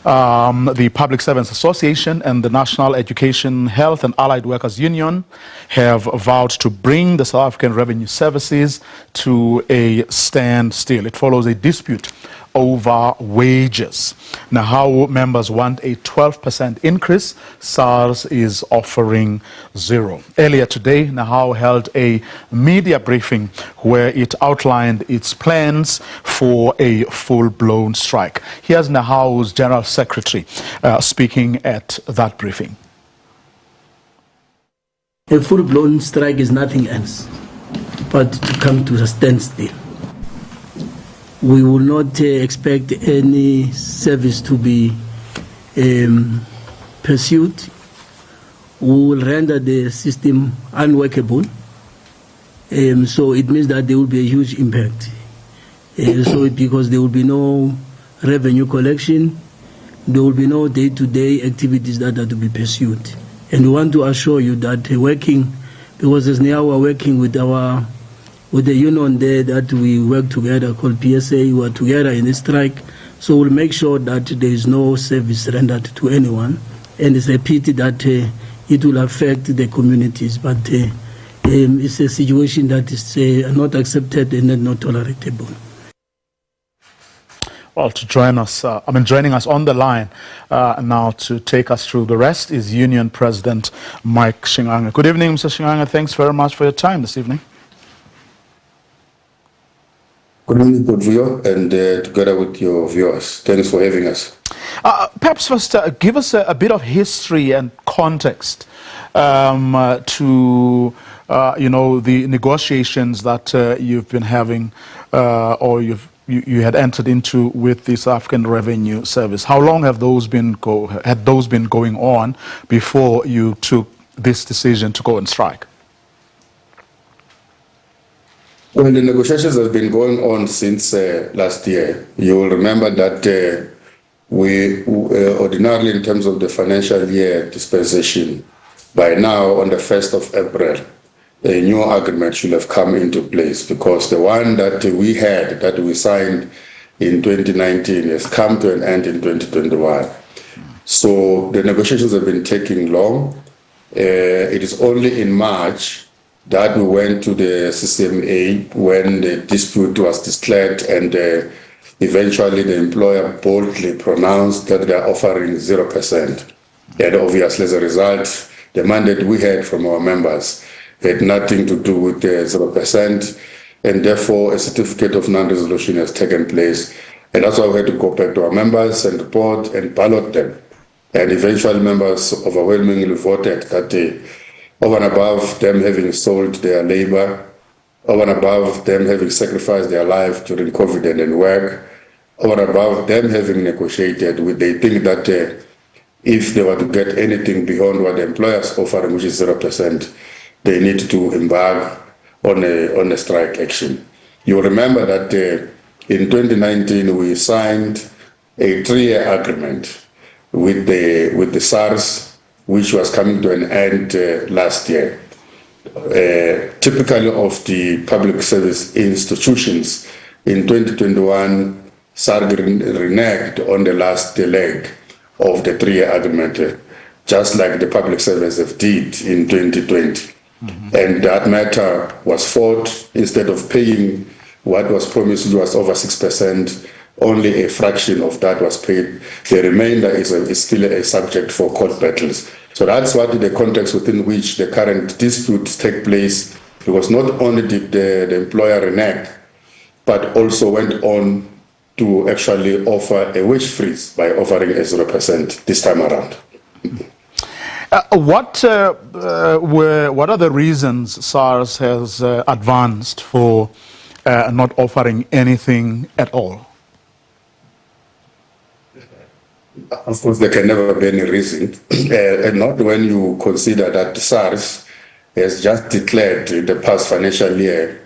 The Public Servants Association and the National Education, Health and Allied Workers Union have vowed to bring the South African Revenue Services to a standstill. It follows a dispute over wages. Now, members want a 12% increase. SARS is offering 0. Earlier today, Nahau held a media briefing where it outlined its plans for a full-blown strike. Here's Nahau's General Secretary speaking at that briefing. A full-blown strike is nothing else but to come to a standstill. We will not expect any service to be pursued. We will render the system unworkable. So it means that there will be a huge impact. Because there will be no revenue collection, there will be no day-to-day activities that are to be pursued. And we want to assure you that because as now we're working with the union there that we work together called PSA, we are together in this strike. So we'll make sure that there is no service rendered to anyone. And it's a pity that it will affect the communities. But it's a situation that is not accepted and not tolerable. Well, to join us, joining us on the line now to take us through the rest is Union President Mike Shinganga. Good evening, Mr. Shinganga. Thanks very much for your time this evening. Good evening, Podrio, and together with your viewers. Thanks for having us. Perhaps first, give us a bit of history and context to the negotiations that you've been having or you had entered into with the South African Revenue Service. How long have those been going on before you took this decision to go on strike? Well, the negotiations have been going on since last year. You will remember that we ordinarily, in terms of the financial year dispensation, by now, on the 1st of April, a new agreement should have come into place because the one that we signed in 2019 has come to an end in 2021. So the negotiations have been taking long. It is only in March that we went to the CCMA when the dispute was declared and eventually the employer boldly pronounced that they are offering 0%. And obviously, as a result, the mandate we had from our members had nothing to do with the 0%, and therefore a certificate of non-resolution has taken place. And that's why we had to go back to our members and report and ballot them. And eventually members overwhelmingly voted that over and above them having sold their labor, over and above them having sacrificed their life during COVID and work, over and above them having negotiated, they think that if they were to get anything beyond what the employers offer, which is 0%, they need to embark on a strike action. You remember that in 2019 we signed a 3-year agreement with the SARS, which was coming to an end last year. Typically of the public service institutions, in 2021, SARS reneged on the last leg of the 3-year agreement, just like the public services did in 2020. Mm-hmm. And that matter was fought. Instead of paying what was promised, which was over 6%, only a fraction of that was paid. The remainder is still a subject for court battles. So that's what the context within which the current disputes take place, because not only did the employer renege, but also went on to actually offer a wage freeze by offering a 0% this time around. What are the reasons SARS has advanced for not offering anything at all? Of course, there can never be any reason, and not when you consider that SARS has just declared in the past financial year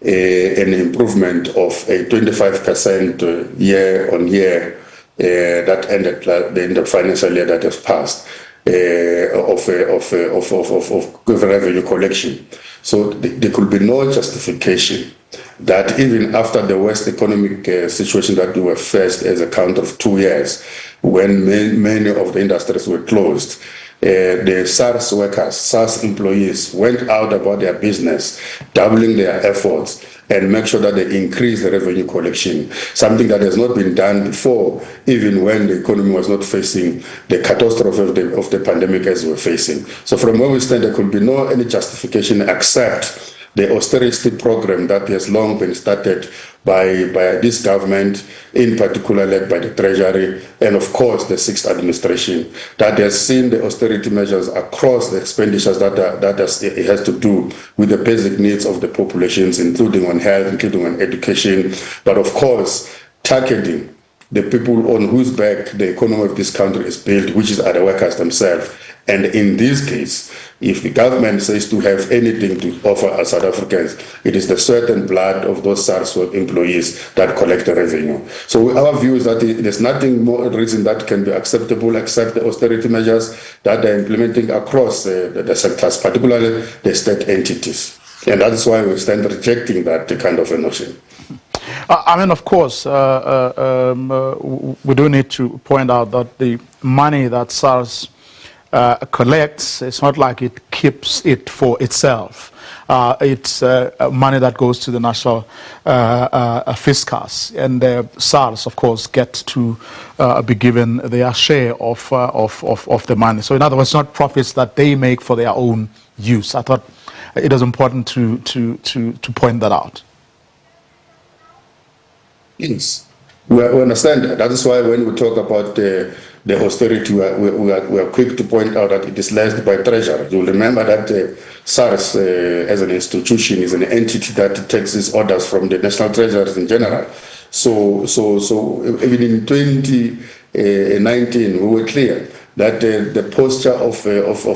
an improvement of a 25% year-on-year that ended in the financial year that has passed of revenue collection. So there could be no justification that even after the worst economic situation that we were faced as a count of 2 years, when many of the industries were closed, the SARS workers, SARS employees went out about their business, doubling their efforts, and make sure that they increase the revenue collection, something that has not been done before, even when the economy was not facing the catastrophe of the pandemic as we're facing. So from where we stand, there could be no any justification except the austerity program that has long been started by this government, in particular led by the Treasury, and of course the sixth administration, that has seen the austerity measures across the expenditures that it has to do with the basic needs of the populations, including on health, including on education, but of course targeting the people on whose back the economy of this country is built, which are the workers themselves. And in this case, if the government says to have anything to offer as South Africans, it is the sweat and blood of those SARS employees that collect the revenue. So our view is that there's nothing more reason that can be acceptable except the austerity measures that they're implementing across the sectors, particularly the state entities. And that's why we stand rejecting that kind of a notion. I mean, of course, we do need to point out that the money that SARS collects, it's not like it keeps it for itself. It's money that goes to the national fiscus, and SARS, of course, get to be given their share of the money. So, in other words, not profits that they make for their own use. I thought it was important to point that out. Yes, we understand that. That is why when we talk about the austerity, we are quick to point out that it is led by Treasury. You'll remember that SARS as an institution is an entity that takes its orders from the national treasuries in general. So even in 2019, we were clear that the posture of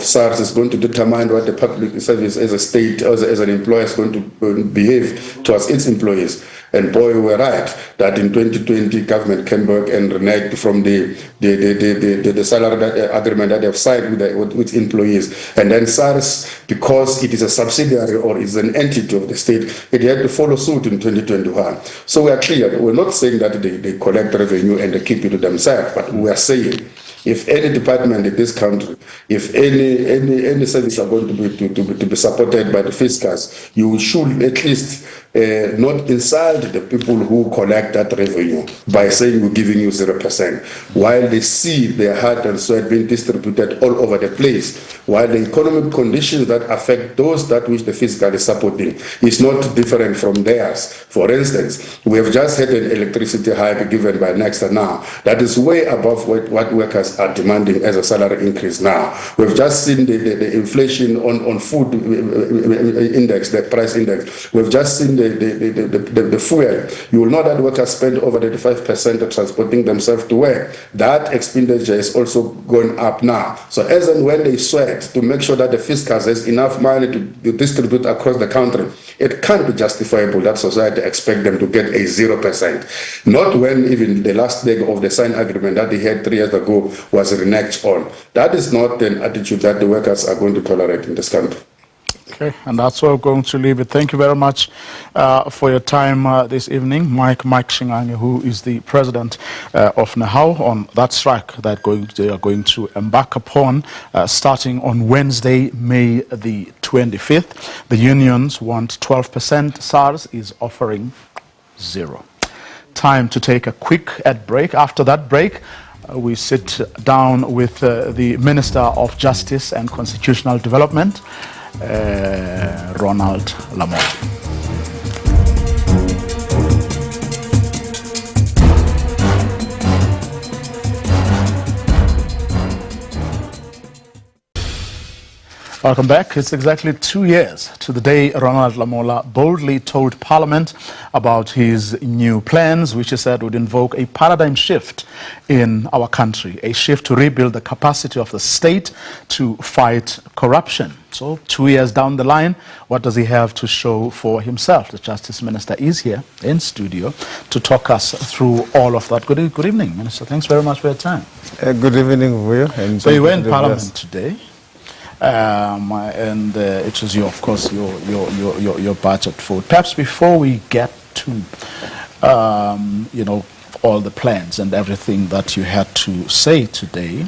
SARS is going to determine what the public service as a state, as an employer, is going to behave towards its employees. And boy, we were right that in 2020, government came back and reneged from the salary agreement that they have signed with employees. And then SARS, because it is a subsidiary or is an entity of the state, it had to follow suit in 2021. So we are clear. We're not saying that they collect revenue and they keep it to themselves, but we are saying if any department in this country, if any service are going to be supported by the fiscus, you should at least not insult the people who collect that revenue by saying we're giving you 0%, while they see their heart and sweat being distributed all over the place, while the economic conditions that affect those that which the fiscal is supporting is not different from theirs. For instance, we have just had an electricity hike given by Nexta now that is way above what workers are demanding as a salary increase now. We've just seen the inflation on food index, the price index. We've just seen the fuel. You will know that workers spend over 35% transporting themselves to work. That expenditure is also going up now. So as and when they sweat to make sure that the fiscus has enough money to distribute across the country, it can't be justifiable that society expect them to get a 0%. Not when even the last leg of the signed agreement that they had 3 years ago was reneged on. That is not an attitude that the workers are going to tolerate in this country. Okay, and that's where we're going to leave it. Thank you very much for your time this evening, Mike Shingange, who is the president of NAHAU, on that strike that they are going to embark upon starting on Wednesday, May the 25th. The unions want 12%. SARS is offering 0. Time to take a quick ad break. After that break, we sit down with the Minister of Justice and Constitutional Development, Ronald Lamola. Welcome back. It's exactly 2 years to the day Ronald Lamola boldly told Parliament about his new plans, which he said would invoke a paradigm shift in our country, a shift to rebuild the capacity of the state to fight corruption. So 2 years down the line, what does he have to show for himself? The Justice Minister is here in studio to talk us through all of that. Good evening, Minister. Thanks very much for your time. Good evening, Vuyo. So you were in Parliament today. And it was of course your budget vote. Perhaps before we get to all the plans and everything that you had to say today,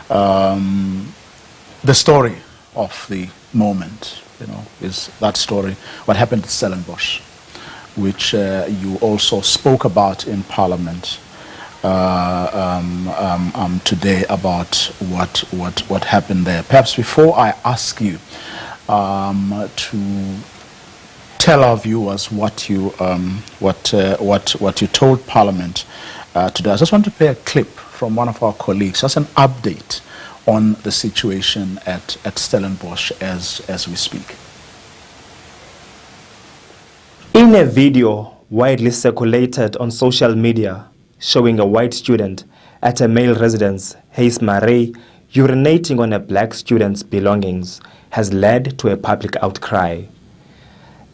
the story of the moment, is that story, what happened at Stellenbosch, which you also spoke about in Parliament today about what happened there. Perhaps before I ask you to tell our viewers what you told Parliament today, I just want to play a clip from one of our colleagues, just an update on the situation at Stellenbosch as we speak. In a video widely circulated on social media showing a white student at a male residence, Hayes Murray, urinating on a black student's belongings has led to a public outcry.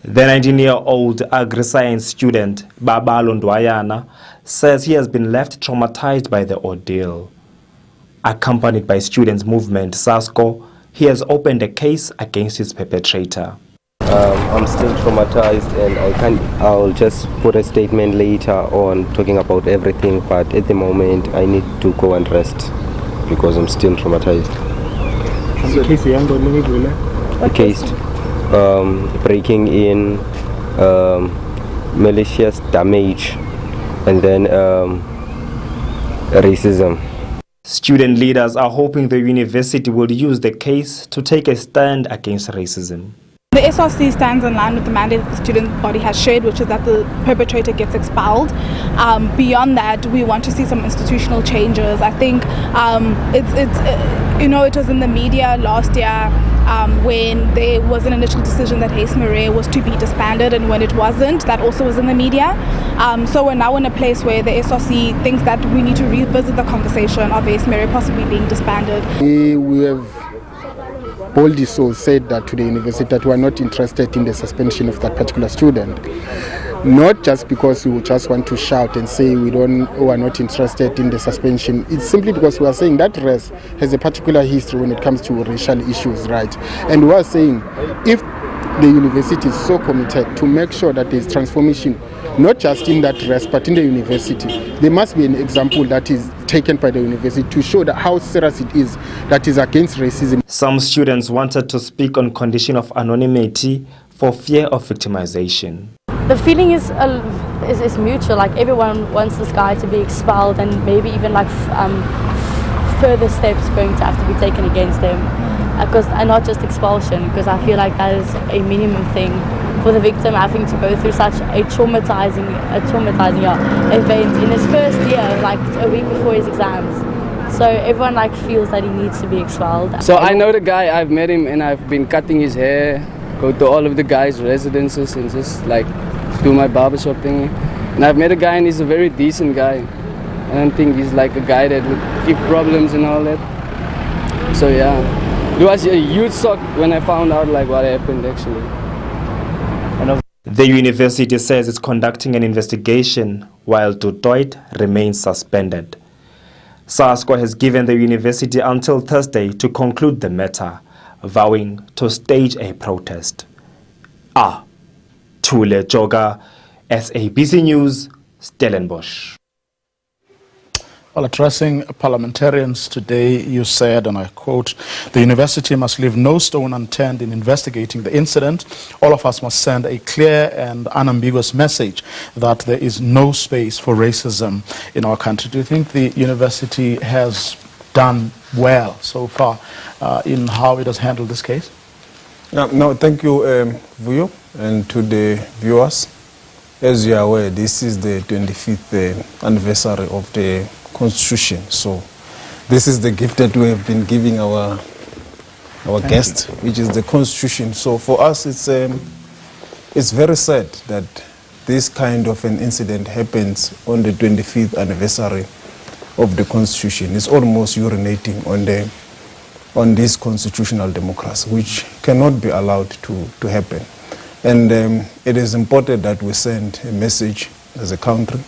The 19-year-old agri-science student, Babalo Ndwayana, says he has been left traumatized by the ordeal. Accompanied by Students' Movement SASCO, he has opened a case against his perpetrator. I'm still traumatized, and I'll just put a statement later on talking about everything, but at the moment I need to go and rest because I'm still traumatized. The case, breaking in, malicious damage, and then racism. Student leaders are hoping the university will use the case to take a stand against racism. The SRC stands in line with the mandate that the student body has shared, which is that the perpetrator gets expelled. Beyond that, we want to see some institutional changes. I think it was in the media last year when there was an initial decision that Hayes Murray was to be disbanded, and when it wasn't, that also was in the media. So we're now in a place where the SRC thinks that we need to revisit the conversation of Hayes Murray possibly being disbanded. We have boldly so said that to the university that we are not interested in the suspension of that particular student. Not just because we just want to shout and say we are not interested in the suspension. It's simply because we are saying that race has a particular history when it comes to racial issues, right? And we are saying if the university is so committed to make sure that there is transformation, not just in that race but in the university, there must be an example that is taken by the university to show that how serious it is that is against racism. Some students wanted to speak on condition of anonymity for fear of victimization. The feeling is mutual. Like everyone wants this guy to be expelled, and maybe even like further steps going to have to be taken against him, and not just expulsion. Because I feel like that is a minimum thing for the victim having to go through such a traumatizing event in his first year, like a week before his exams. So everyone feels that he needs to be expelled. So I know the guy, I've met him and I've been cutting his hair, go to all of the guys' residences and just do my barbershop thingy. And I've met a guy and he's a very decent guy. I don't think he's like a guy that would give problems and all that. So yeah, it was a huge shock when I found out what happened actually. The university says it's conducting an investigation while Dutoit remains suspended. SASCO has given the university until Thursday to conclude the matter, vowing to stage a protest. Thule Joga, SABC News, Stellenbosch. While addressing parliamentarians today, you said, and I quote, "The university must leave no stone unturned in investigating the incident. All of us must send a clear and unambiguous message that there is no space for racism in our country." Do you think the university has done well so far in how it has handled this case? No, thank you, Vuyo, and to the viewers. As you are aware, this is the 25th anniversary of the Constitution. So this is the gift that we have been giving our guest, which is the Constitution. So for us, it's very sad that this kind of an incident happens on the 25th anniversary of the Constitution. It's almost urinating on this constitutional democracy, which cannot be allowed to happen. And it is important that we send a message as a country.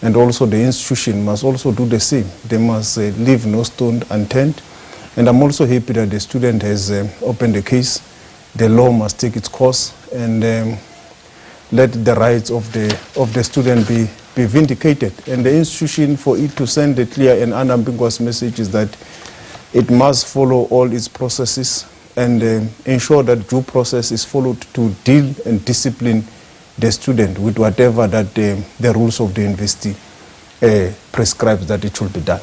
And also the institution must also do the same. They must leave no stone unturned. And I'm also happy that the student has opened the case. The law must take its course and let the rights of the student be be vindicated. And the institution, for it to send a clear and unambiguous message, is that it must follow all its processes and ensure that due process is followed to deal and discipline the student with whatever that the rules of the university prescribes that it should be done.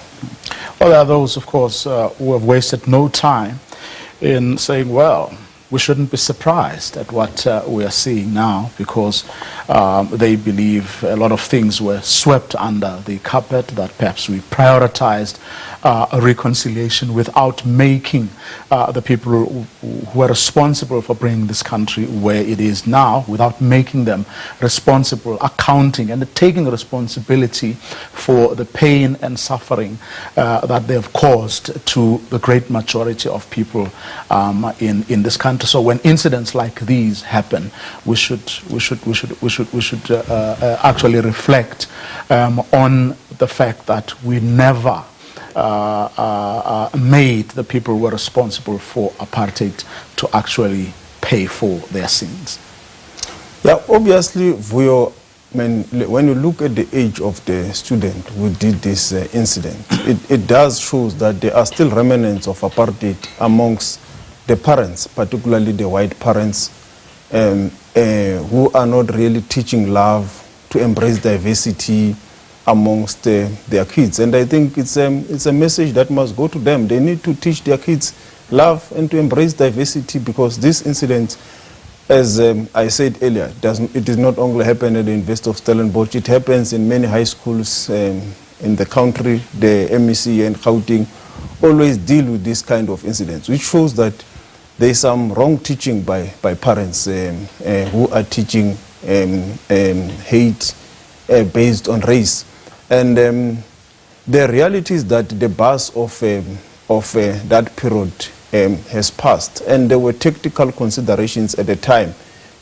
Well, there are those, of course, who have wasted no time in saying, well, we shouldn't be surprised at what we are seeing now, because they believe a lot of things were swept under the carpet, that perhaps we prioritized a reconciliation without making the people who are responsible for bringing this country where it is now, without making them responsible, accounting and taking responsibility for the pain and suffering that they have caused to the great majority of people in this country. So when incidents like these happen, we should actually reflect on the fact that we never made the people who were responsible for apartheid to actually pay for their sins. Yeah, obviously, when you look at the age of the student who did this incident, it does show that there are still remnants of apartheid amongst the parents, particularly the white parents, who are not really teaching love, to embrace diversity amongst their kids. And I think it's a message that must go to them. They need to teach their kids love and to embrace diversity, because this incident, as I said earlier, it does not only happen at the University of Stellenbosch, it happens in many high schools in the country. The MEC and Gauteng always deal with this kind of incidents, which shows that there is some wrong teaching by parents who are teaching hate based on race. And the reality is that the buzz of that period has passed, and there were tactical considerations at the time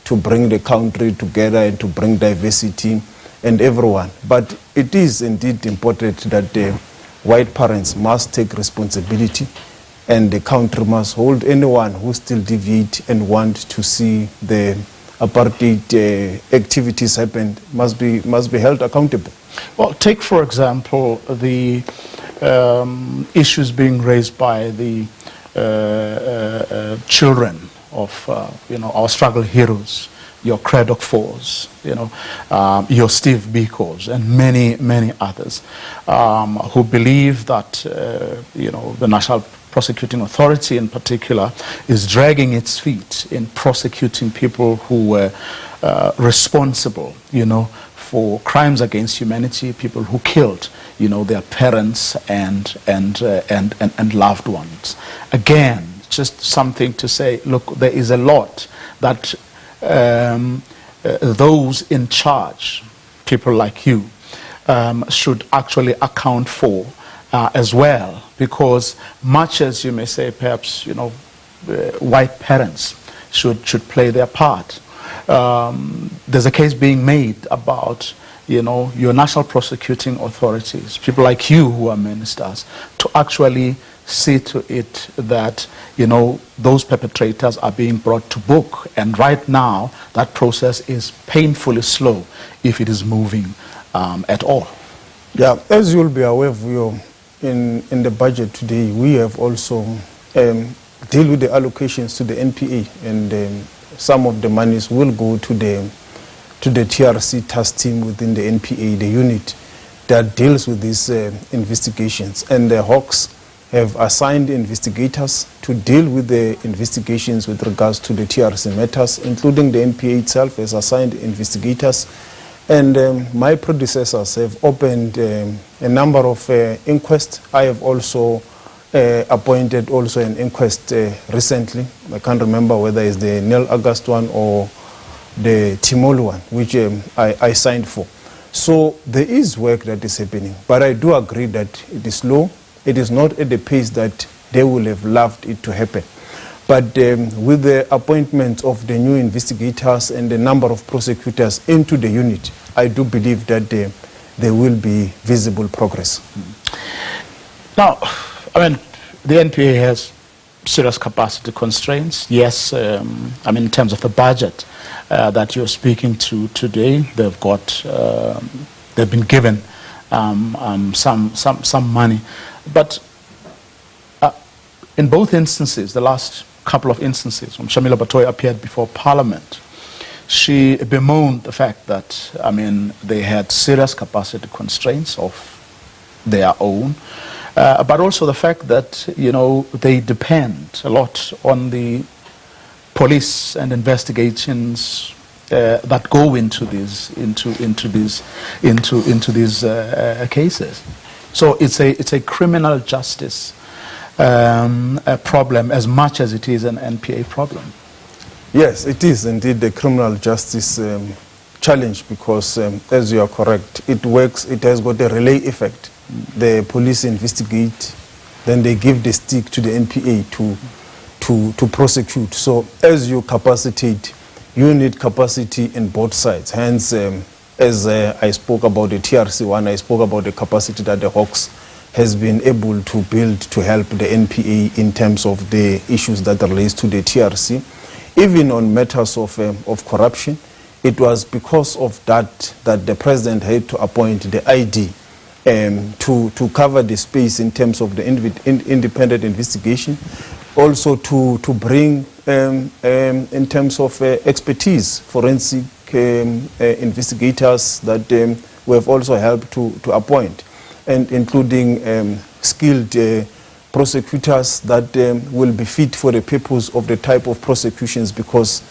to bring the country together and to bring diversity and everyone. But it is indeed important that the white parents must take responsibility, and the country must hold anyone who still deviate and want to see the apartheid activities happen, must be held accountable. Well, take for example the issues being raised by the children of our struggle heroes, your Craddock Fours, your Steve Bikos, and many others who believe that the National Prosecuting Authority in particular is dragging its feet in prosecuting people who were responsible, for crimes against humanity, people who killed, their parents and loved ones. Again, just something to say, look, there is a lot that those in charge, people like you, should actually account for as well, because much as you may say, perhaps, white parents should play their part. There's a case being made about, your national prosecuting authorities, people like you who are ministers, to actually see to it that, those perpetrators are being brought to book. And right now, that process is painfully slow, if it is moving at all. Yeah, as you'll be aware, in the budget today, we have also deal with the allocations to the NPA, and some of the monies will go to the TRC task team within the NPA, the unit that deals with these investigations. And the Hawks have assigned investigators to deal with the investigations with regards to the TRC matters, including the NPA itself has assigned investigators. And my predecessors have opened a number of inquests. I have also appointed also an inquest recently. I can't remember whether it's the Neil August one or the Timol one, which I signed for. So there is work that is happening, but I do agree that it is slow. It is not at the pace that they would have loved it to happen. But with the appointment of the new investigators and the number of prosecutors into the unit, I do believe that there will be visible progress. Now, the NPA has serious capacity constraints. Yes, in terms of the budget that you're speaking to today, they've got the they've been given some money. But in both instances, the last couple of instances, when Shamila Batoyi appeared before Parliament, she bemoaned the fact that, I mean, they had serious capacity constraints of their own, but also the fact that, you know, they depend a lot on the police and investigations that go into these cases. So it's a criminal justice a problem as much as it is an NPA problem. Yes, it is indeed a criminal justice challenge because, as you are correct, it works. It has got a relay effect. The police investigate, then they give the stick to the NPA to prosecute. So, as you capacitate, you need capacity in both sides. Hence, as I spoke about the TRC one, I spoke about the capacity that the Hawks has been able to build to help the NPA in terms of the issues that relate to the TRC. Even on matters of corruption, it was because of that the president had to appoint the ID to cover the space in terms of the independent investigation, also to bring in terms of expertise, forensic investigators that we have also helped to appoint, and including skilled prosecutors that will be fit for the purpose of the type of prosecutions, because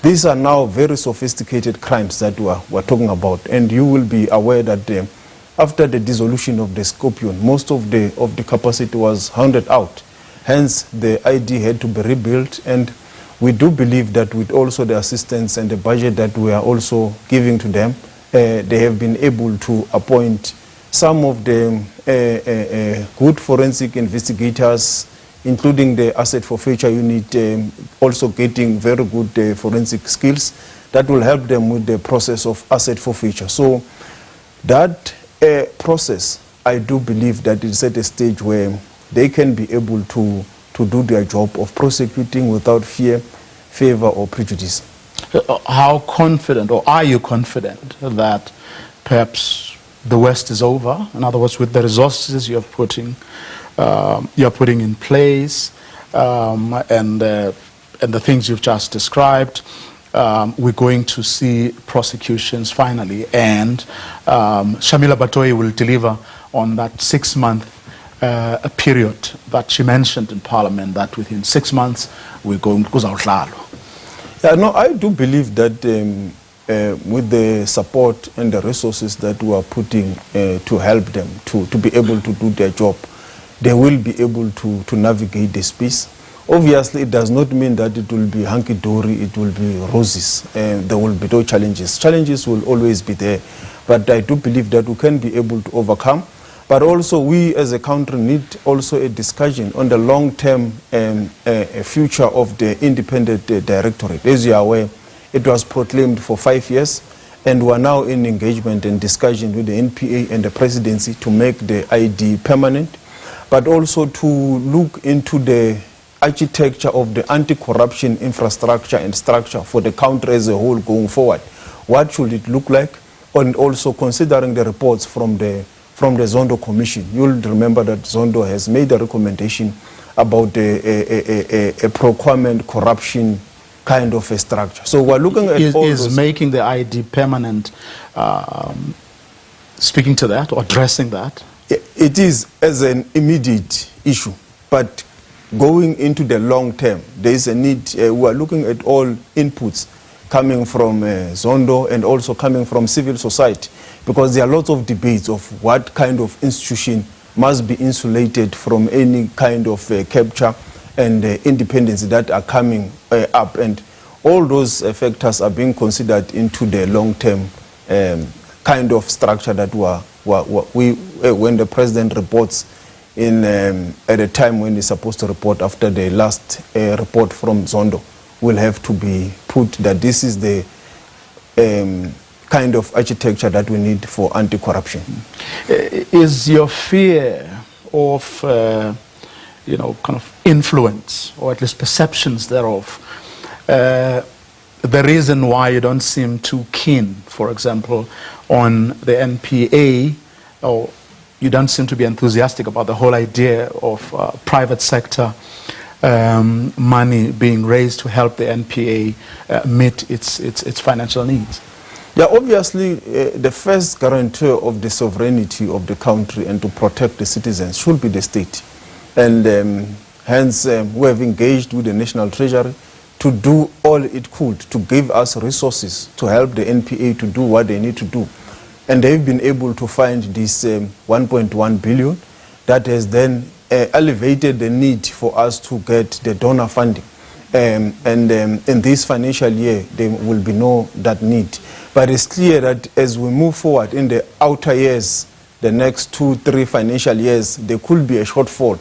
these are now very sophisticated crimes that we're talking about. And you will be aware that after the dissolution of the Scorpion, most of the capacity was hounded out. Hence, the ID had to be rebuilt, and we do believe that with also the assistance and the budget that we are also giving to them, they have been able to appoint some of the good forensic investigators, including the asset forfeiture unit, also getting very good forensic skills that will help them with the process of asset forfeiture. So that process, I do believe that it's at a stage where they can be able to do their job of prosecuting without fear, favor, or prejudice. How confident, or are you confident, that perhaps the worst is over? In other words, with the resources you're putting in place, and the things you've just described, we're going to see prosecutions finally, and Shamila Batoyi will deliver on that 6-month period that she mentioned in Parliament, that within 6 months we're going to kuzawudlalwa. Yeah, no, I do believe that with the support and the resources that we are putting to help them to be able to do their job, they will be able to navigate the space. Obviously, it does not mean that it will be hunky-dory, it will be roses. There will be no challenges. Challenges will always be there, but I do believe that we can be able to overcome. But also, we as a country need also a discussion on the long-term future of the independent directorate. As you are aware, it was proclaimed for 5 years, and we are now in engagement and discussion with the NPA and the presidency to make the ID permanent, but also to look into the architecture of the anti-corruption infrastructure and structure for the country as a whole going forward. What should it look like? And also considering the reports from the Zondo Commission. You'll remember that Zondo has made a recommendation about a procurement corruption kind of a structure. So we're looking at is making the ID permanent, speaking to that or addressing that? It is as an immediate issue, but going into the long term, there is a need. We are looking at all inputs coming from Zondo and also coming from civil society, because there are lots of debates of what kind of institution must be insulated from any kind of capture and independence that are coming up, and all those factors are being considered into the long-term kind of structure that when the president reports at a time when he's supposed to report after the last report from Zondo, will have to be put that this is the kind of architecture that we need for anti-corruption. Is your fear of kind of influence, or at least perceptions thereof, the reason why you don't seem too keen, for example, on the NPA, or you don't seem to be enthusiastic about the whole idea of private sector money being raised to help the NPA meet its financial needs? Yeah, obviously, the first guarantor of the sovereignty of the country and to protect the citizens should be the state. And hence, we have engaged with the National Treasury to do all it could to give us resources to help the NPA to do what they need to do. And they've been able to find this 1.1 billion that has then elevated the need for us to get the donor funding. In this financial year, there will be no that need. But it's clear that as we move forward in the outer years, the next 2-3 financial years, there could be a shortfall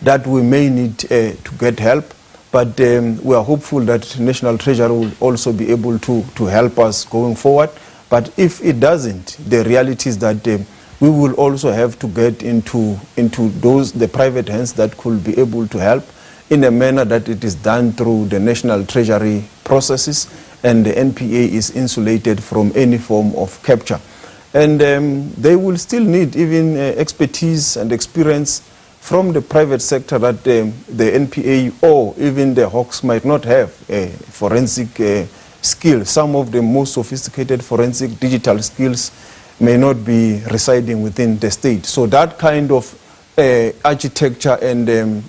that we may need to get help. But we are hopeful that National Treasury will also be able to help us going forward. But if it doesn't, the reality is that we will also have to get into the private hands that could be able to help in a manner that it is done through the National Treasury processes, and the NPA is insulated from any form of capture. And they will still need even expertise and experience from the private sector that the NPA or even the Hawks might not have forensic skills. Some of the most sophisticated forensic digital skills may not be residing within the state. So that kind of architecture and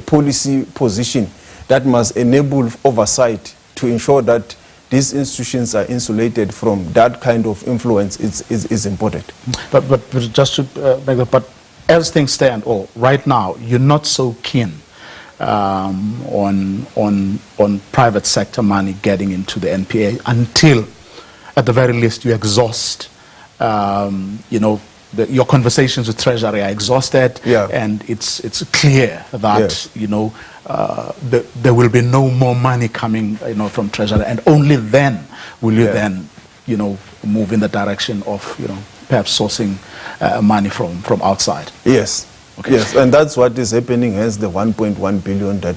policy position that must enable oversight to ensure that these institutions are insulated from that kind of influence is important. But just to make that, but as things stand, or right now, you're not so keen on private sector money getting into the NPA until, at the very least, you exhaust, your conversations with Treasury are exhausted, and it's clear that there will be no more money coming from Treasury, and only then will you then move in the direction of perhaps sourcing money from outside. Yes. Okay. Yes, and that's what is happening. Hence the 1.1 billion that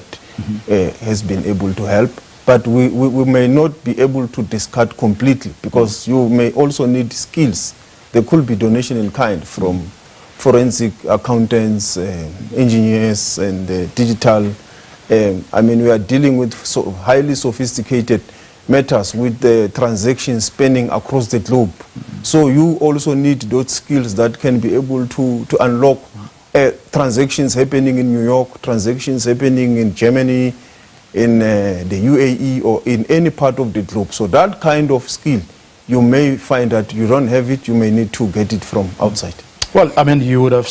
has been able to help. But we may not be able to discard completely, because you may also need skills. There could be donation in kind from forensic accountants, engineers, and digital. We are dealing with highly sophisticated matters with the transactions spanning across the globe. So you also need those skills that can be able to unlock transactions happening in New York, transactions happening in Germany, in the UAE, or in any part of the globe. So that kind of skill, you may find that you don't have it, you may need to get it from outside. Well, you would have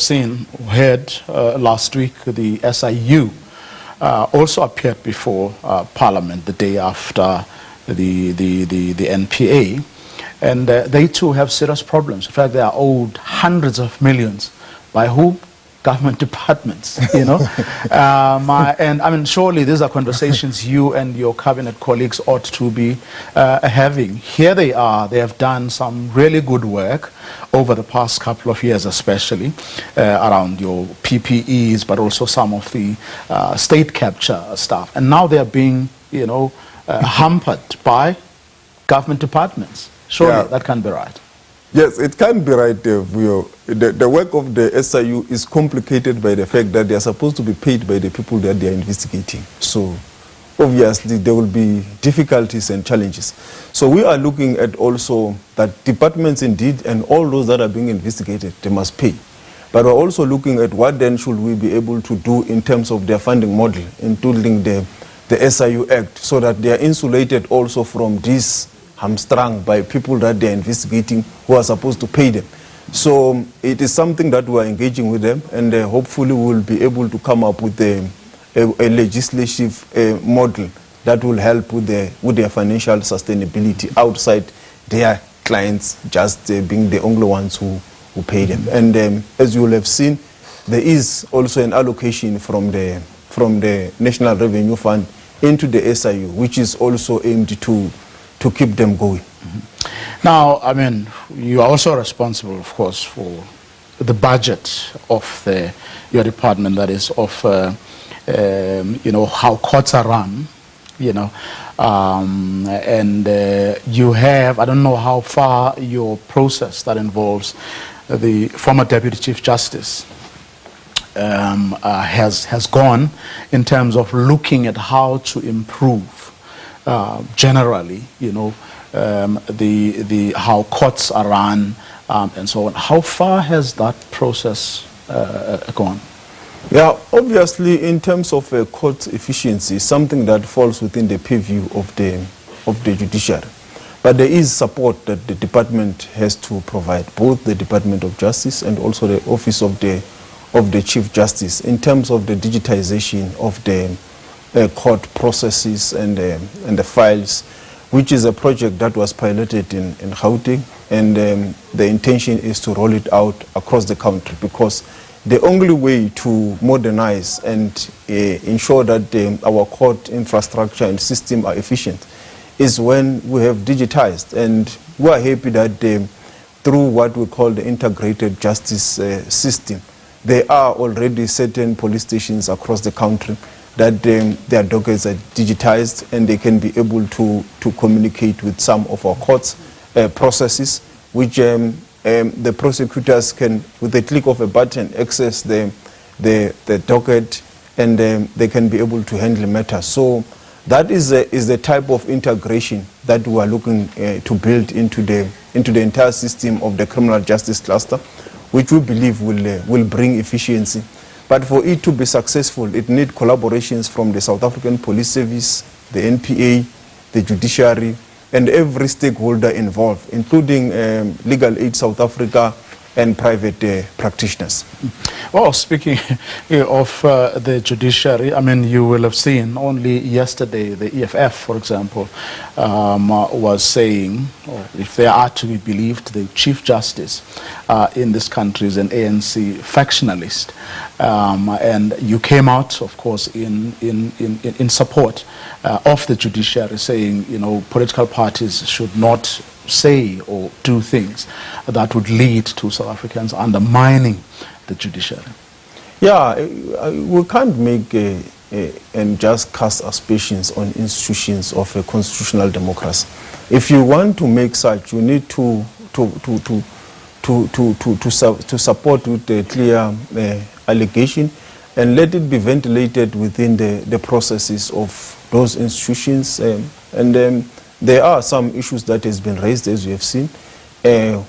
heard last week the SIU also appeared before Parliament the day after the NPA, and they too have serious problems. In fact, they are owed hundreds of millions. By whom? Government departments, and surely these are conversations you and your cabinet colleagues ought to be having. Here they are, they have done some really good work over the past couple of years, especially around your PPEs, but also some of the state capture stuff. And now they are being, hampered by government departments. Surely that can't be right. Yes, it can be right, The work of the SIU is complicated by the fact that they are supposed to be paid by the people that they are investigating. So obviously there will be difficulties and challenges. So we are looking at also that departments indeed, and all those that are being investigated, they must pay. But we're also looking at what then should we be able to do in terms of their funding model, including the SIU Act, so that they are insulated also from this hamstrung by people that they are investigating who are supposed to pay them. So it is something that we are engaging with them, and hopefully we will be able to come up with a legislative model that will help with their financial sustainability outside their clients just being the only ones who pay them. And as you will have seen, there is also an allocation from the National Revenue Fund into the SIU, which is also aimed to keep them going. Now, you are also responsible, of course, for the budget of your department, that is, of how courts are run you know, and you have, I don't know how far your process that involves the former Deputy Chief Justice has gone in terms of looking at how to improve generally, you know, the how courts are run and so on. How far has that process gone? Yeah, obviously, in terms of court efficiency, something that falls within the purview of the judiciary. But there is support that the department has to provide, both the Department of Justice and also the Office of the Chief Justice, in terms of the digitization of the court processes and the files, which is a project that was piloted in Gauteng, and the intention is to roll it out across the country, because the only way to modernize and ensure that our court infrastructure and system are efficient is when we have digitized. And we are happy that through what we call the integrated justice system, there are already certain police stations across the country that their dockets are digitized, and they can be able to communicate with some of our courts processes, which the prosecutors can, with the click of a button, access the docket, and they can be able to handle matters. So that is the type of integration that we are looking to build into the entire system of the criminal justice cluster, which we believe will bring efficiency. But for it to be successful, it needs collaborations from the South African Police Service, the NPA, the judiciary, and every stakeholder involved, including Legal Aid South Africa and private practitioners. Well, speaking of the judiciary, I mean, you will have seen only yesterday the EFF, for example, was saying, or if they are to be believed, the Chief Justice in this country is an ANC factionalist. And you came out, of course, in support of the judiciary, saying, you know, political parties should not say or do things that would lead to South Africans undermining the judiciary. Yeah, we can't make and just cast aspersions on institutions of a constitutional democracy. If you want to make such, you need to support with a clear allegation and let it be ventilated within the processes of those institutions. There are some issues that has been raised, as you have seen,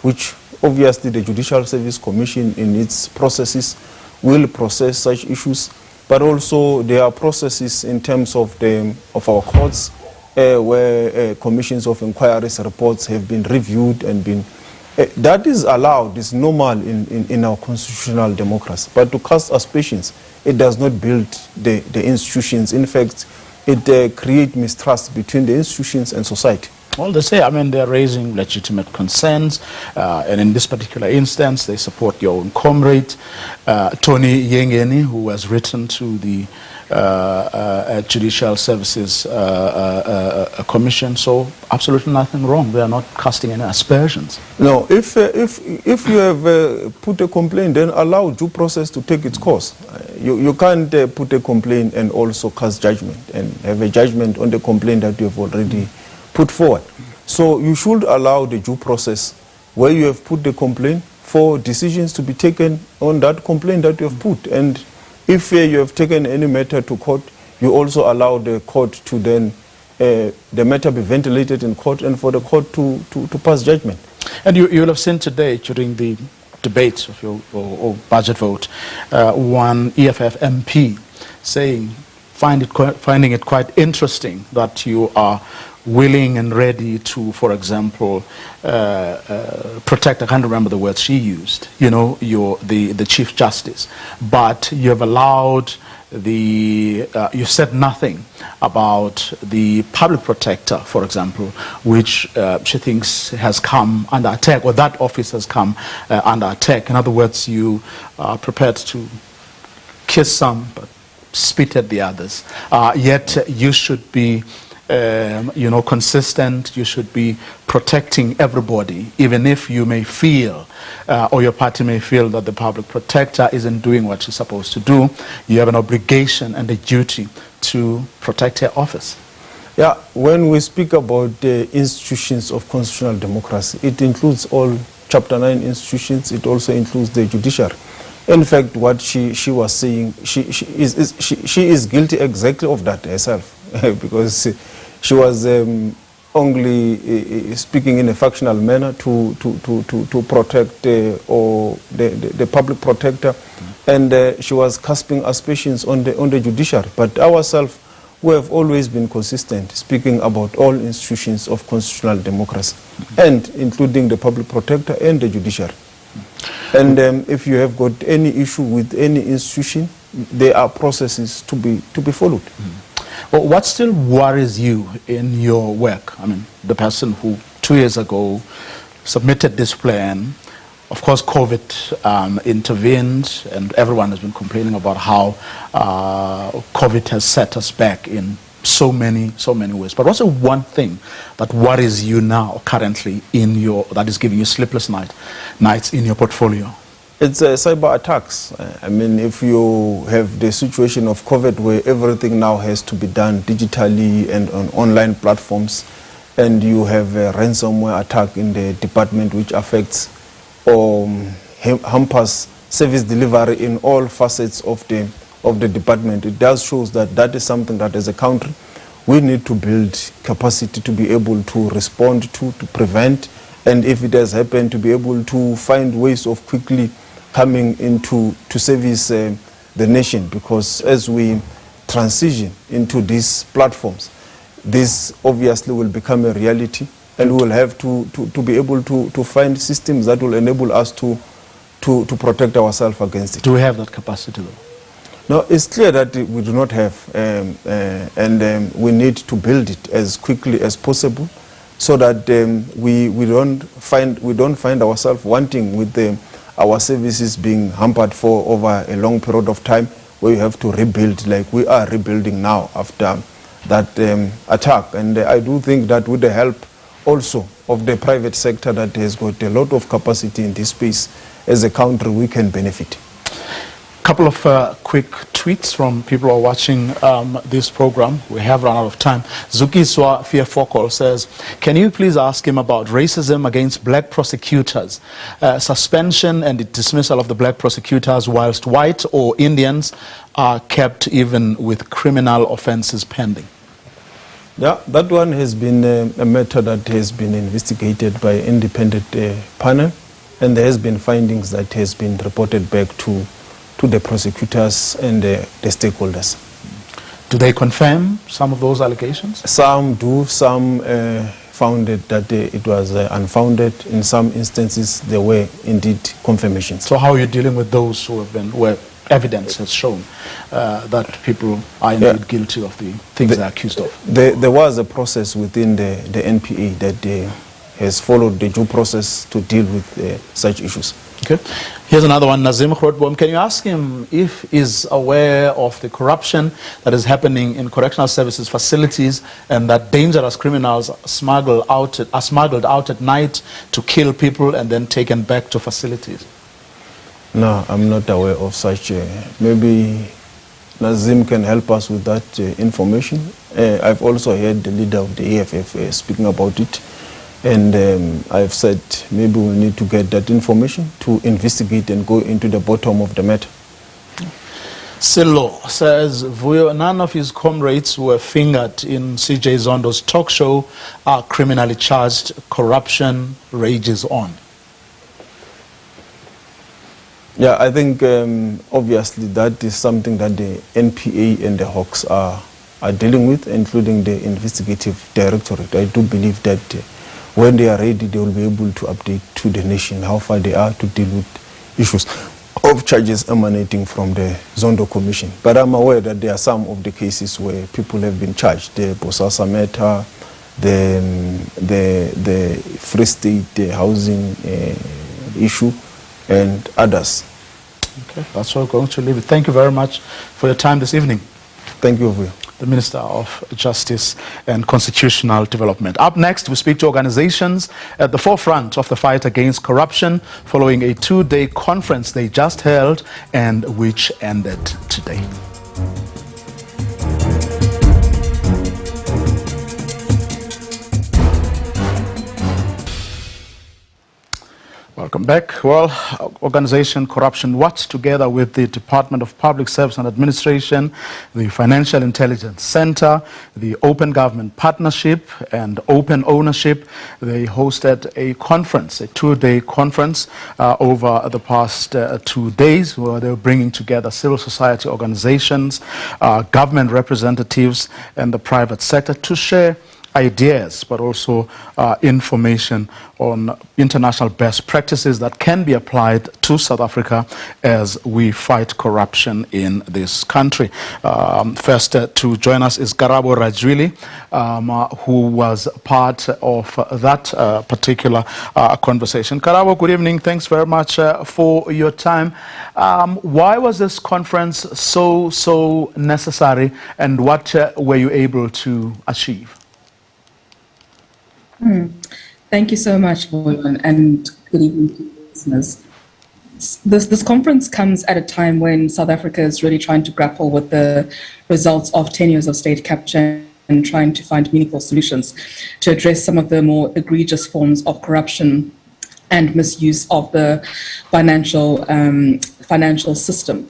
which obviously the Judicial Service Commission in its processes will process such issues, but also there are processes in terms of our courts where commissions of inquiries reports have been reviewed and been that is allowed, is normal in our constitutional democracy. But to cast aspersions, it does not build the institutions. In fact, it creates mistrust between the institutions and society. Well, they say, I mean, they're raising legitimate concerns, and in this particular instance, they support your own comrade, Tony Yengeni, who has written to the Judicial Services Commission. So, absolutely nothing wrong. They are not casting any aspersions. No, if you have put a complaint, then allow due process to take its course. You can't put a complaint and also cast judgment and have a judgment on the complaint that you have already put forward. So you should allow the due process where you have put the complaint for decisions to be taken on that complaint that you have put. And if you have taken any matter to court, you also allow the court to then, the matter be ventilated in court and for the court to pass judgment. And you will have seen today during the debate of your or budget vote, one EFF MP saying, finding it quite interesting that you are willing and ready to, for example, protect, I can't remember the words she used, you know, the Chief Justice, but you have allowed you said nothing about the public protector, for example, which she thinks has come under attack, or that office has come under attack. In other words, you are prepared to kiss some but spit at the others. Yet you should be consistent. You should be protecting everybody, even if you may feel, or your party may feel that the public protector isn't doing what she's supposed to do. You have an obligation and a duty to protect her office. Yeah, when we speak about the institutions of constitutional democracy, it includes all Chapter 9 institutions. It also includes the judiciary. In fact, what she was saying, she is guilty exactly of that herself, because she was only speaking in a factional manner to protect or the public protector, and she was casting aspersions on the judiciary. But ourselves, we have always been consistent, speaking about all institutions of constitutional democracy, and including the public protector and the judiciary. And if you have got any issue with any institution, there are processes to be followed. Well, what still worries you in your work? I mean, the person who 2 years ago submitted this plan, of course, COVID intervened, and everyone has been complaining about how COVID has set us back in so many ways. But what's the one thing that worries you now, currently, that is giving you sleepless nights in your portfolio? It's cyber attacks. I mean, if you have the situation of COVID where everything now has to be done digitally and on online platforms, and you have a ransomware attack in the department which affects or hampers service delivery in all facets of the department, it does show that is something that as a country we need to build capacity to be able to respond to prevent, and if it has happened, to be able to find ways of quickly coming into to service the nation, because as we transition into these platforms, this obviously will become a reality, and we will have to be able to find systems that will enable us to protect ourselves against it. Do we have that capacity though? No, it's clear that we do not have, and we need to build it as quickly as possible, so that we don't find ourselves wanting with our services being hampered for over a long period of time, where we have to rebuild like we are rebuilding now after that attack. And I do think that with the help also of the private sector that has got a lot of capacity in this space, as a country we can benefit. Couple of quick tweets from people who are watching this program. We have run out of time. Zukiswa Fiafokol says, can you please ask him about racism against black prosecutors, suspension and dismissal of the black prosecutors whilst white or Indians are kept even with criminal offenses pending? Yeah, that one has been a matter that has been investigated by an independent panel, and there has been findings that has been reported back to the prosecutors and the stakeholders. Do they confirm some of those allegations? Some do, some found that it was unfounded. In some instances, there were indeed confirmations. So how are you dealing with those who have been, where evidence has shown that people are indeed guilty of the things they're accused of? There was a process within the NPA that has followed the due process to deal with such issues. Okay. Here's another one, Nazim Khrodbom. Can you ask him if he's aware of the corruption that is happening in correctional services facilities, and that dangerous criminals are smuggled out at night to kill people and then taken back to facilities? No, I'm not aware of such. Maybe Nazim can help us with that information. I've also heard the leader of the EFF speaking about it. And I've said maybe we'll need to get that information to investigate and go into the bottom of the matter. Silo says, Vuyo, none of his comrades who were fingered in CJ Zondo's talk show are criminally charged. Corruption rages on. Yeah, I think obviously that is something that the NPA and the Hawks are dealing with, including the investigative directorate. I do believe that when they are ready, they will be able to update to the nation how far they are to deal with issues of charges emanating from the Zondo Commission. But I'm aware that there are some of the cases where people have been charged. The Bosasa matter, the Free State, the housing issue, and others. Okay, that's where we're going to leave it. Thank you very much for your time this evening. Thank you, Vuyo. The Minister of Justice and Constitutional Development. Up next, we speak to organizations at the forefront of the fight against corruption following a 2-day conference they just held and which ended today. back. Well, organization Corruption Watch, together with the Department of Public Service and Administration, the Financial Intelligence Center, the Open Government Partnership and Open Ownership, they hosted a conference, a two-day conference over the past 2 days, where they were bringing together civil society organizations, government representatives and the private sector to share ideas, but also information on international best practices that can be applied to South Africa as we fight corruption in this country. First to join us is Karabo Rajwili, who was part of that particular conversation. Karabo, good evening. Thanks very much for your time. Why was this conference so necessary, and what were you able to achieve? Thank you so much, Boyan, and good evening to listeners. This conference comes at a time when South Africa is really trying to grapple with the results of 10 years of state capture and trying to find meaningful solutions to address some of the more egregious forms of corruption and misuse of the financial system.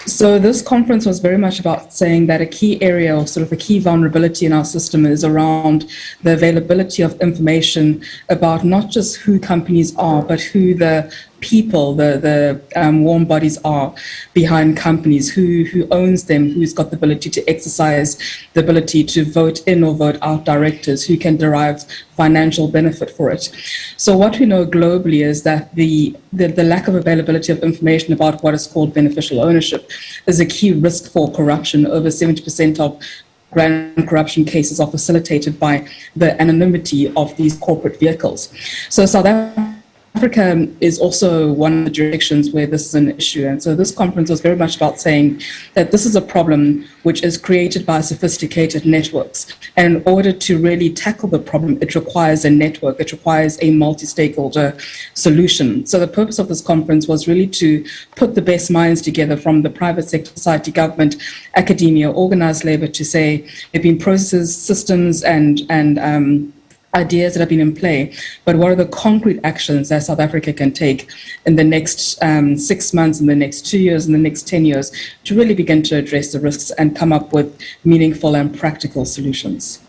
So this conference was very much about saying that a key area, or sort of a key vulnerability in our system, is around the availability of information about not just who companies are, but who the people, the warm bodies are behind companies, who owns them, who's got the ability to exercise the ability to vote in or vote out directors, who can derive financial benefit for it. So what we know globally is that the lack of availability of information about what is called beneficial ownership is a key risk for corruption. Over 70% of grand corruption cases are facilitated by the anonymity of these corporate vehicles. So South Africa is also one of the jurisdictions where this is an issue. And so this conference was very much about saying that this is a problem which is created by sophisticated networks. And in order to really tackle the problem, it requires a network, it requires a multi-stakeholder solution. So the purpose of this conference was really to put the best minds together from the private sector, society, government, academia, organized labor, to say there have been processes, systems and ideas that have been in play, but what are the concrete actions that South Africa can take in the next 6 months, in the next 2 years, in the next 10 years, to really begin to address the risks and come up with meaningful and practical solutions.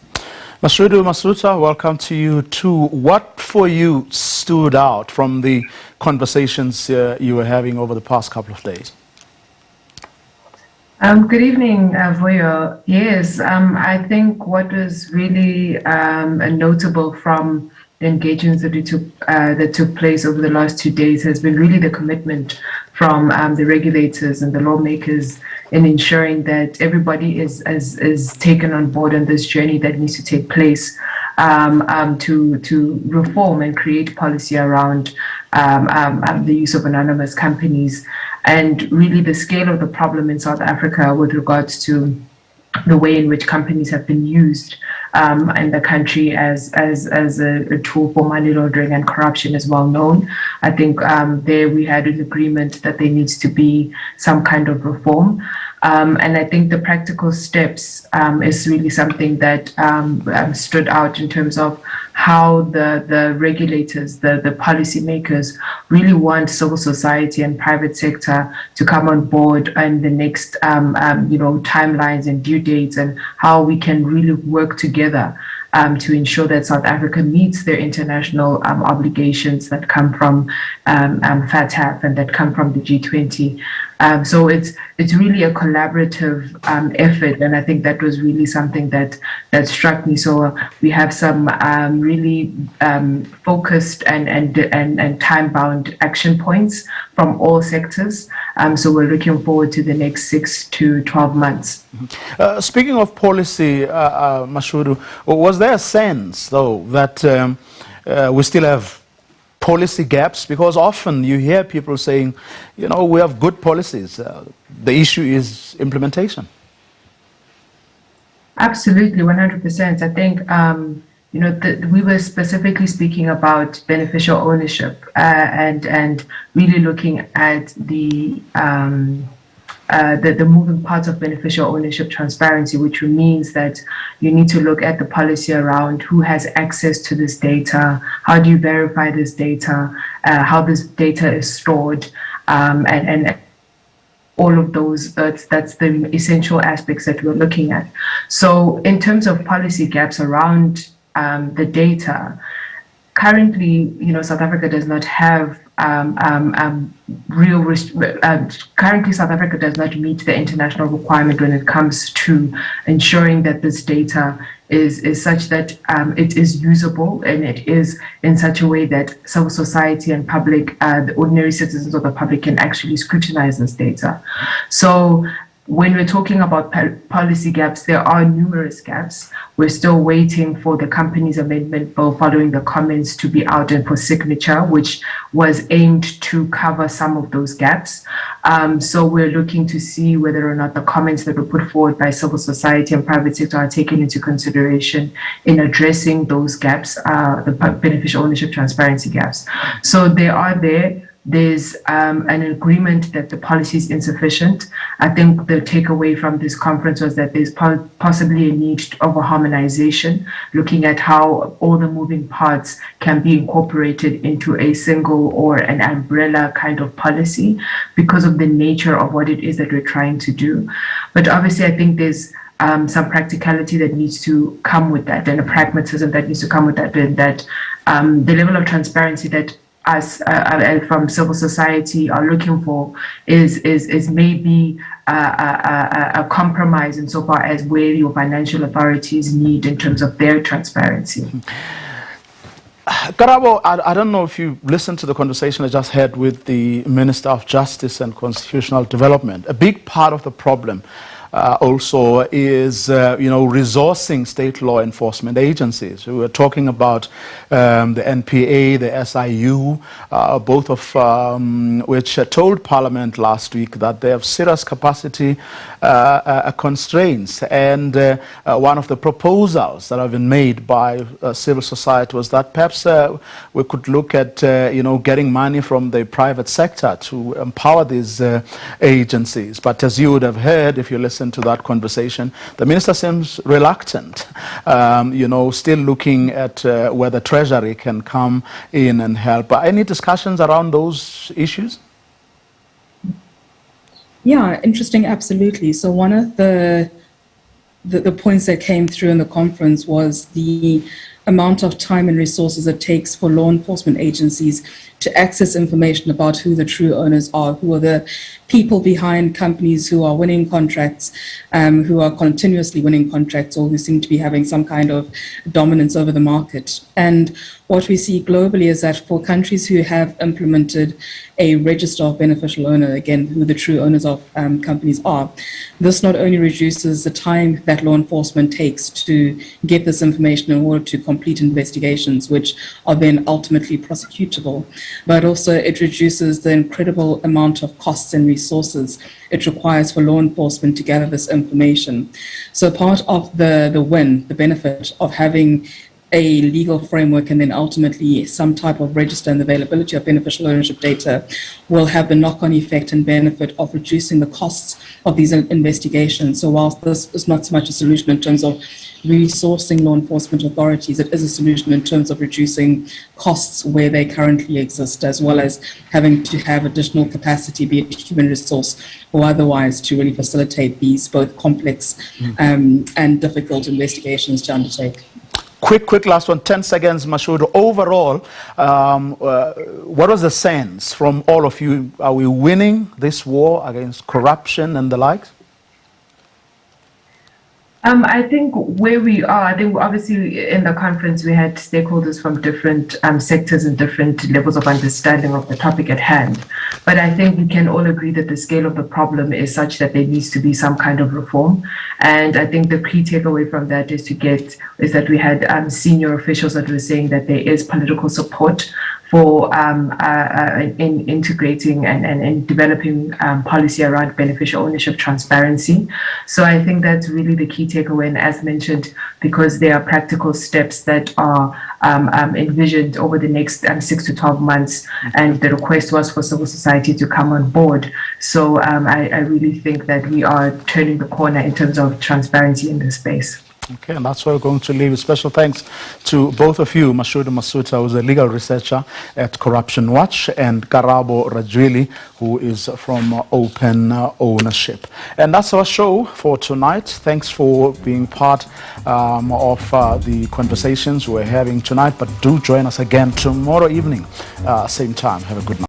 Mashudu Masuta, welcome to you too. What for you stood out from the conversations you were having over the past couple of days? Good evening, Voyo. Yes, I think what was really notable from the engagements that took place over the last 2 days has been really the commitment from the regulators and the lawmakers in ensuring that everybody is taken on board on this journey that needs to take place to reform and create policy around the use of anonymous companies, and really the scale of the problem in South Africa with regards to the way in which companies have been used in the country as a tool for money laundering and corruption is well known. I think there we had an agreement that there needs to be some kind of reform. And I think the practical steps is really something that stood out in terms of how the regulators, the policymakers really want civil society and private sector to come on board and the next timelines and due dates, and how we can really work together to ensure that South Africa meets their international obligations that come from FATF and that come from the G20. So it's really a collaborative effort, and I think that was really something that struck me. So we have some really focused and time-bound action points from all sectors. So we're looking forward to the next 6 to 12 months. Speaking of policy, Mashudu, was there a sense, though, that we still have policy gaps? Because often you hear people saying, we have good policies. The issue is implementation. Absolutely, 100%. I think, we were specifically speaking about beneficial ownership and really looking at the the moving parts of beneficial ownership transparency, which means that you need to look at the policy around who has access to this data, how do you verify this data, how this data is stored, and all of those, that's the essential aspects that we're looking at. So in terms of policy gaps around the data, currently, South Africa does not have currently South Africa does not meet the international requirement when it comes to ensuring that this data is such that it is usable and it is in such a way that civil society and public, the ordinary citizens of the public can actually scrutinize this data. So when we're talking about policy gaps, there are numerous gaps. We're still waiting for the Companies Amendment Bill following the comments to be out and for signature, which was aimed to cover some of those gaps. So we're looking to see whether or not the comments that were put forward by civil society and private sector are taken into consideration in addressing those gaps, the beneficial ownership transparency gaps. So they are there. There's an agreement that the policy is insufficient. I think the takeaway from this conference was that there's possibly a need of a harmonization, looking at how all the moving parts can be incorporated into a single or an umbrella kind of policy because of the nature of what it is that we're trying to do. But obviously, I think there's some practicality that needs to come with that and a pragmatism that needs to come with that, and that the level of transparency that us from civil society are looking for is maybe a compromise insofar as where your financial authorities need in terms of their transparency. Karabo, I don't know if you listened to the conversation I just had with the Minister of Justice and Constitutional Development. A big part of the problem also is, resourcing state law enforcement agencies. We were talking about the NPA, the SIU, both of which told Parliament last week that they have serious capacity constraints. And one of the proposals that have been made by civil society was that perhaps we could look at, getting money from the private sector to empower these agencies. But as you would have heard, if you listen to that conversation, the minister seems reluctant, still looking at whether Treasury can come in and help. Any discussions around those issues? Yeah, interesting, absolutely. So one of the points that came through in the conference was the amount of time and resources it takes for law enforcement agencies to access information about who the true owners are, who are the people behind companies who are winning contracts, who are continuously winning contracts, or who seem to be having some kind of dominance over the market. And what we see globally is that for countries who have implemented a register of beneficial owner, again, who the true owners of companies are, this not only reduces the time that law enforcement takes to get this information in order to complete investigations, which are then ultimately prosecutable, but also it reduces the incredible amount of costs and resources it requires for law enforcement to gather this information. So part of the win, the benefit of having a legal framework and then ultimately some type of register and the availability of beneficial ownership data will have the knock-on effect and benefit of reducing the costs of these investigations. So whilst this is not so much a solution in terms of resourcing law enforcement authorities, it is a solution in terms of reducing costs where they currently exist, as well as having to have additional capacity, be it human resource or otherwise, to really facilitate these both complex and difficult investigations to undertake. Quick last one, 10 seconds, Mashoud. Overall, what was the sense from all of you? Are we winning this war against corruption and the likes? I think where we are, I think obviously in the conference we had stakeholders from different sectors and different levels of understanding of the topic at hand. But I think we can all agree that the scale of the problem is such that there needs to be some kind of reform. And I think the key takeaway from that is that we had senior officials that were saying that there is political support for in integrating and developing policy around beneficial ownership transparency. So I think that's really the key takeaway, and as mentioned, because there are practical steps that are envisioned over the next 6 to 12 months, and the request was for civil society to come on board. So I really think that we are turning the corner in terms of transparency in this space. Okay, and that's where we're going to leave. Special thanks to both of you, Mashudu Masuta, who's a legal researcher at Corruption Watch, and Karabo Rajwili, who is from Open Ownership. And that's our show for tonight. Thanks for being part of the conversations we're having tonight, but do join us again tomorrow evening, same time. Have a good night.